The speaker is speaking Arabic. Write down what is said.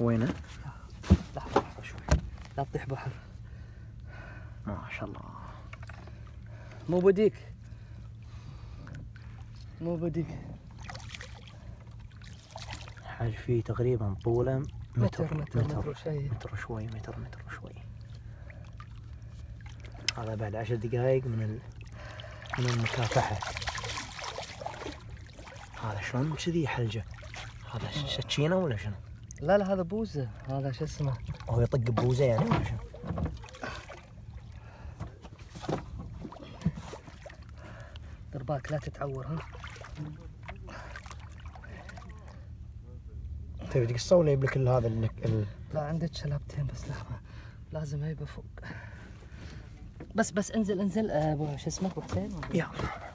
وينه؟ لحظة شوي، لا تطيح بحر. ما شاء الله. مو بديك. حاج فيه تقريبا طوله متر وشي. متر وشوي. هذا بعد 10 دقائق من المكافحة. هذا شلون كذي حلجة؟ هذا سكينة ولا شنو؟ لا هذا بوزة، هذا شو اسمه؟ هو يطق ببوزة يعني ولا شنو؟ دير بالك لا تتعور ها. تبي تقصه ولا يجيب لك هذا لا عندك شلابتين بس لحظة، لازم هيبة فوق. بس انزل ابو شو اسمه ابو حسين. يلا.